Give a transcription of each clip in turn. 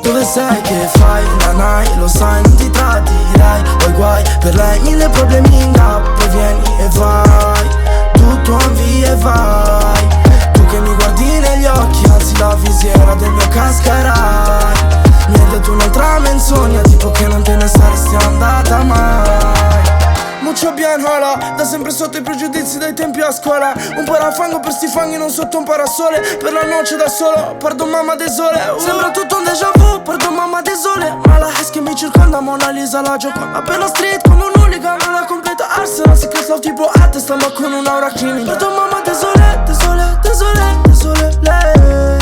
Dove sei, che fai, nanai, lo sai, non ti tradirai. Poi guai, per lei mille problemi in gap. Vieni e vai, tutto a via e vai. Tu che mi guardi negli occhi, alzi la visiera del mio cascarai. Mi hai detto un'altra menzogna, tipo che non te ne saresti andata mai. Mucho bien, hola, da sempre sotto i pregiudizi dai tempi a scuola. Un parafango per sti fanghi non sotto un parasole. Per la noce da solo, pardon mamma desole. Sembra tutto un déjà vu, pardon mamma desole. Ma la hash che mi circonda, Mona Lisa la gioca. Ma per la street come un hooligan, la completa Arsenal. Si che tipo a testa ma con un'aura criminale. Pardon mamma desole, desole, desole, desole, hey.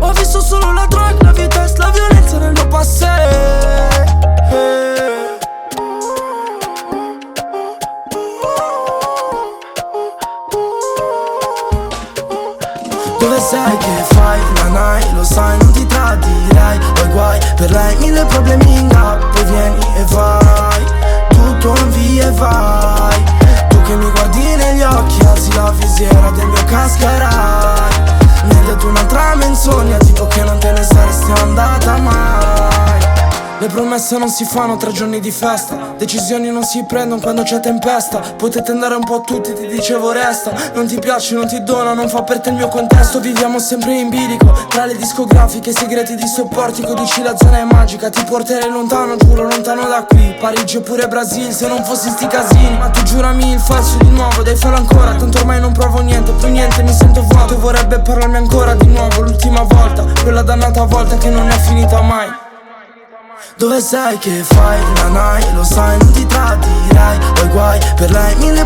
Ho visto solo la droga, la vitesse, la violenza nel mio passato. Dove sei, che fai, nanai, lo sai, non ti tradirai. Poi guai, per lei mille problemi in gap. Poi vieni e vai, tutto in via e vai. Tu che mi guardi negli occhi, alzi la visiera del mio cascarai. Mi hai detto un'altra menzogna, tipo che non te ne saresti andata mai. Le promesse non si fanno 3 giorni di festa. Decisioni non si prendono quando c'è tempesta. Potete andare un po' tutti, ti dicevo resta. Non ti piace, non ti dona, non fa per te il mio contesto. Viviamo sempre in bilico, tra le discografiche, i segreti di sto portico. Dici la zona è magica, ti porterei lontano, giuro lontano da qui. Parigi oppure Brasil, se non fossi sti casini. Ma tu giurami il falso di nuovo, dai fallo ancora. Tanto ormai non provo niente, più niente, mi sento vuoto. E vorrebbe parlarmi ancora di nuovo, l'ultima volta. Quella dannata volta che non è finita mai. Dove sei, che fai, nanai, lo sai, non ti tradirai. Poi guai, per lei mille